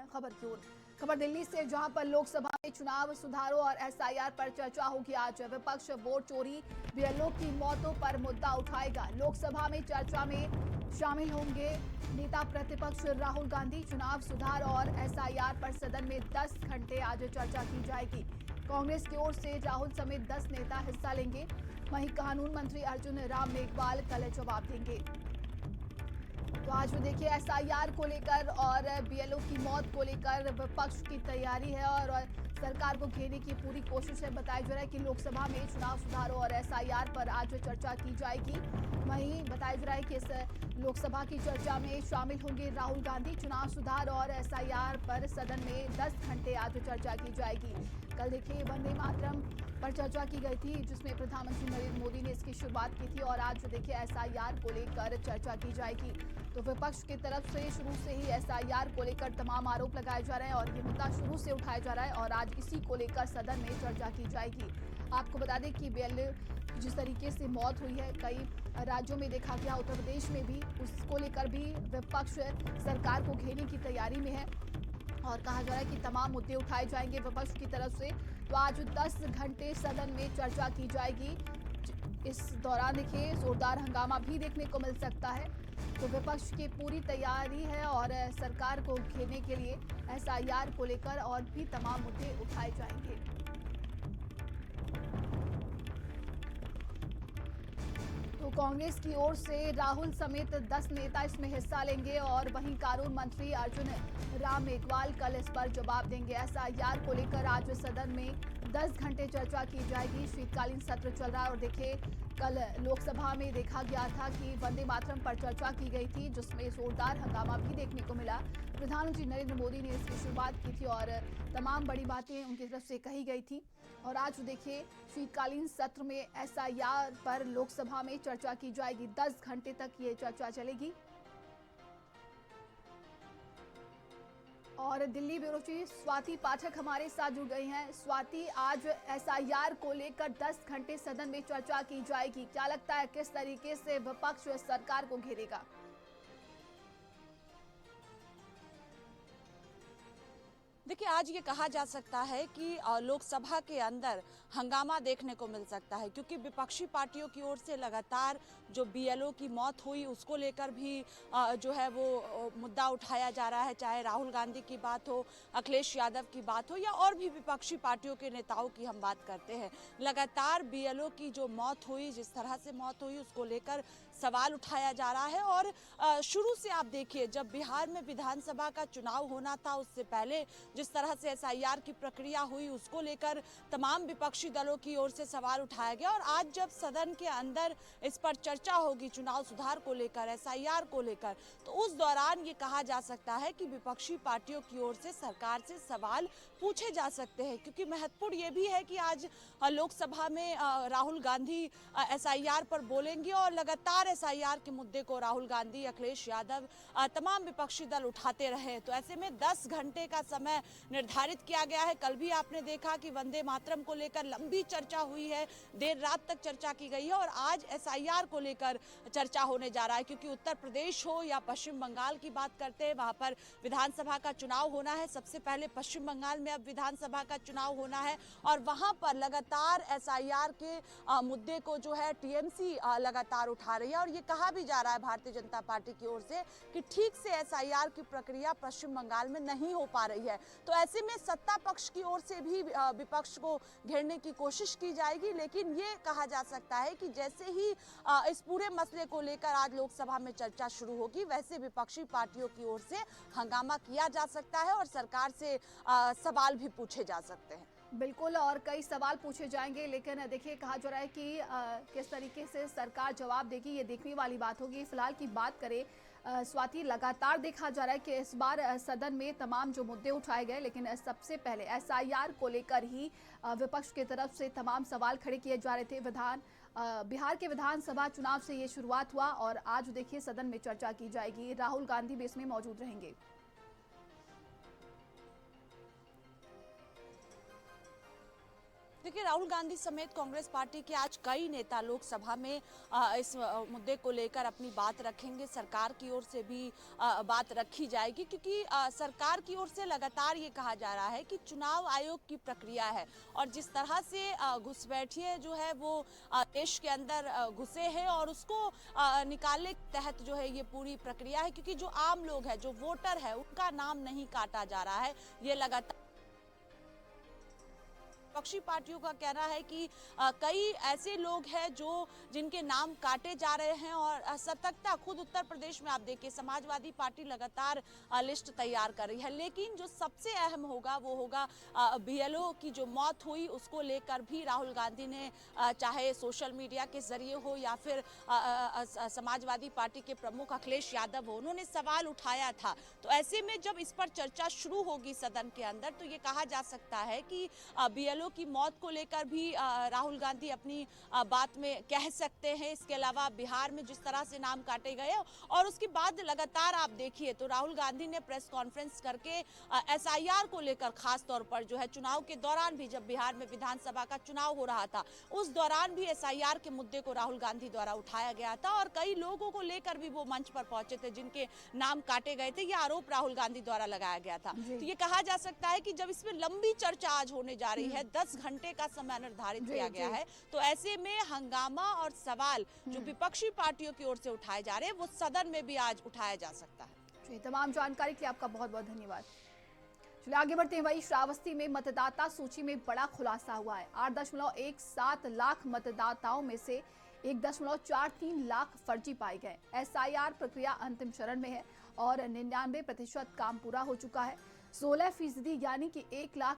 हैं खबर की ओर। खबर दिल्ली से, जहां पर लोकसभा में चुनाव सुधारों और एसआईआर पर चर्चा होगी। आज विपक्ष वोट चोरी, बीएलओ की मौतों पर मुद्दा उठाएगा। लोकसभा में चर्चा में शामिल होंगे नेता प्रतिपक्ष राहुल गांधी। चुनाव सुधार और एसआईआर पर सदन में 10 घंटे आज चर्चा की जाएगी। कांग्रेस की ओर से राहुल समेत 10 नेता हिस्सा लेंगे। वहीं कानून मंत्री अर्जुन राम मेघवाल कल जवाब देंगे। तो आज देखिए एसआईआर को लेकर और बीएलओ की मौत को लेकर विपक्ष की तैयारी है और सरकार को घेरने की पूरी कोशिश है। बताया जा रहा है कि लोकसभा में चुनाव सुधारों और एसआईआर पर आज चर्चा की जाएगी। वहीं बताया जा रहा है कि इस लोकसभा की चर्चा में शामिल होंगे राहुल गांधी। चुनाव सुधार और एसआईआर पर सदन में 10 घंटे आज चर्चा की जाएगी। कल देखिए वंदे मातरम पर चर्चा की गई थी, जिसमें प्रधानमंत्री नरेंद्र मोदी ने इसकी शुरुआत की थी और आज देखिए एसआईआर को लेकर चर्चा की जाएगी। तो विपक्ष की तरफ से शुरू से ही एसआईआर को लेकर तमाम आरोप लगाए जा रहे हैं और ये मुद्दा शुरू से उठाया जा रहा है और आज इसी को लेकर सदन में चर्चा की जाएगी। आपको बता दें कि बीएलओ जिस तरीके से मौत हुई है, कई राज्यों में देखा गया, उत्तर प्रदेश में भी, उसको लेकर भी विपक्ष सरकार को घेरने की तैयारी में है और कहा जा रहा है कि तमाम मुद्दे उठाए जाएंगे विपक्ष की तरफ से। तो आज 10 घंटे सदन में चर्चा की जाएगी। इस दौरान देखिए जोरदार हंगामा भी देखने को मिल सकता है। तो विपक्ष की पूरी तैयारी है और सरकार को घेरने के लिए एसआईआर को लेकर और भी तमाम मुद्दे उठाए जाएंगे। तो कांग्रेस की ओर से राहुल समेत 10 नेता इसमें हिस्सा लेंगे और वहीं कानून मंत्री अर्जुन राम मेघवाल कल इस पर जवाब देंगे। एसआईआर को लेकर आज सदन में 10 घंटे चर्चा की जाएगी। शीतकालीन सत्र चल रहा है और देखिए कल लोकसभा में देखा गया था कि वंदे मातरम पर चर्चा की गई थी, जिसमें जोरदार हंगामा भी देखने को मिला। प्रधानमंत्री नरेंद्र मोदी ने इसकी शुरुआत की थी और तमाम बड़ी बातें उनकी तरफ से कही गई थी। और आज देखिए शीतकालीन सत्र में एसआईआर पर लोकसभा में चर्चा की जाएगी। 10 घंटे तक ये चर्चा चलेगी। और दिल्ली ब्यूरो चीफ स्वाति पाठक हमारे साथ जुड़ गई हैं। स्वाति, आज एसआईआर को लेकर 10 घंटे सदन में चर्चा की जाएगी। क्या लगता है किस तरीके से विपक्ष सरकार को घेरेगा? देखिए, आज ये कहा जा सकता है कि लोकसभा के अंदर हंगामा देखने को मिल सकता है, क्योंकि विपक्षी पार्टियों की ओर से लगातार जो बीएलओ की मौत हुई उसको लेकर भी जो है वो मुद्दा उठाया जा रहा है। चाहे राहुल गांधी की बात हो, अखिलेश यादव की बात हो या और भी विपक्षी पार्टियों के नेताओं की हम बात करते हैं, लगातार बीएलओ की जो मौत हुई, जिस तरह से मौत हुई, उसको लेकर सवाल उठाया जा रहा है। और शुरू से आप देखिए, जब बिहार में विधानसभा का चुनाव होना था, उससे पहले जिस तरह से एसआईआर की प्रक्रिया हुई, उसको लेकर तमाम विपक्षी दलों की ओर से सवाल उठाया गया। और आज जब सदन के अंदर इस पर चर्चा होगी, चुनाव सुधार को लेकर, एसआईआर को लेकर, तो उस दौरान ये कहा जा सकता है कि विपक्षी पार्टियों की ओर से सरकार से सवाल पूछे जा सकते हैं। क्योंकि महत्वपूर्ण ये भी है कि आज लोकसभा में राहुल गांधी एसआईआर पर बोलेंगे और लगातार एसआईआर के मुद्दे को राहुल गांधी, अखिलेश यादव, तमाम विपक्षी दल उठाते रहे। तो ऐसे में 10 घंटे का समय निर्धारित किया गया है। कल भी आपने देखा कि वंदे मातरम को लेकर लंबी चर्चा हुई है, देर रात तक चर्चा की गई है और आज एसआईआर को लेकर चर्चा होने जा रहा है। क्योंकि उत्तर प्रदेश हो या पश्चिम बंगाल की बात करते हैं, वहां पर विधानसभा का चुनाव होना है। सबसे पहले पश्चिम बंगाल में अब विधानसभा का चुनाव होना है और वहां पर लगातार एसआईआर के मुद्दे को जो है टीएमसी लगातार उठा रही है। और ये कहा भी जा रहा है भारतीय जनता पार्टी की ओर से कि ठीक से एसआईआर की प्रक्रिया पश्चिम बंगाल में नहीं हो पा रही है। तो ऐसे में सत्ता पक्ष की ओर से भी विपक्ष को घेरने की कोशिश की जाएगी। लेकिन ये कहा जा सकता है कि जैसे ही इस पूरे मसले को लेकर आज लोकसभा में चर्चा शुरू होगी, वैसे विपक्षी पार्टियों की ओर से हंगामा किया जा सकता है और सरकार से सवाल भी पूछे जा सकते हैं। बिल्कुल, और कई सवाल पूछे जाएंगे। लेकिन देखिए कहा जा रहा है कि किस तरीके से सरकार जवाब देगी, ये देखने वाली बात होगी। फिलहाल की बात करें स्वाति, लगातार देखा जा रहा है कि इस बार सदन में तमाम जो मुद्दे उठाए गए, लेकिन सबसे पहले एसआईआर को लेकर ही विपक्ष की तरफ से तमाम सवाल खड़े किए जा रहे थे। बिहार के विधानसभा चुनाव से ये शुरुआत हुआ और आज देखिए सदन में चर्चा की जाएगी। राहुल गांधी भी इसमें मौजूद रहेंगे। देखिए, देखिए, राहुल गांधी समेत कांग्रेस पार्टी के आज कई नेता लोकसभा में इस मुद्दे को लेकर अपनी बात रखेंगे। सरकार की ओर से भी बात रखी जाएगी, क्योंकि सरकार की ओर से लगातार ये कहा जा रहा है कि चुनाव आयोग की प्रक्रिया है और जिस तरह से घुसपैठिए जो है वो देश के अंदर घुसे हैं और उसको निकालने के तहत जो है ये पूरी प्रक्रिया है, क्योंकि जो आम लोग है, जो वोटर है, उनका नाम नहीं काटा जा रहा है। ये लगातार विपक्षी पार्टियों का कहना है कि कई ऐसे लोग हैं जो जिनके नाम काटे जा रहे हैं और सतर्कता खुद उत्तर प्रदेश में आप देखिए समाजवादी पार्टी लगातार लिस्ट तैयार कर रही है, लेकिन जो सबसे अहम होगा वो होगा बीएलओ की जो मौत हुई उसको लेकर भी राहुल गांधी ने चाहे सोशल मीडिया के जरिए हो या फिर समाजवादी पार्टी के प्रमुख अखिलेश यादव हो, उन्होंने सवाल उठाया था। तो ऐसे में जब इस पर चर्चा शुरू होगी सदन के अंदर तो ये कहा जा सकता है कि बीएलओ की मौत को लेकर भी राहुल गांधी अपनी बात में कह सकते हैं। इसके अलावा बिहार में जिस तरह से नाम काटे गए और उसके बाद लगातार आप देखिए तो राहुल गांधी ने प्रेस कॉन्फ्रेंस करके एसआईआर को लेकर खास तौर पर जो है चुनाव के दौरान भी, जब बिहार में विधानसभा का चुनाव हो रहा था उस दौरान भी एसआईआर के मुद्दे को राहुल गांधी द्वारा उठाया गया था और कई लोगों को लेकर भी वो मंच पर पहुंचे थे जिनके नाम काटे गए थे। ये आरोप राहुल गांधी द्वारा लगाया गया था। तो ये कहा जा सकता है कि जब इसमें लंबी चर्चा आज होने जा रही है, 10 घंटे का समय निर्धारित किया गया है, तो ऐसे में हंगामा और सवाल जो विपक्षी पार्टियों की ओर से उठाए जा रहे हैं वो सदन में भी आज उठाया जा सकता है। तमाम जानकारी के लिए आपका बहुत बहुत धन्यवाद। चलिए आगे बढ़ते हैं। वही श्रावस्ती में मतदाता सूची में बड़ा खुलासा हुआ है। 8.17 लाख मतदाताओं में से 1.43 लाख फर्जी पाए गए। एसआईआर प्रक्रिया अंतिम चरण में है और 99% काम पूरा हो चुका है। 16% यानी कि 1 लाख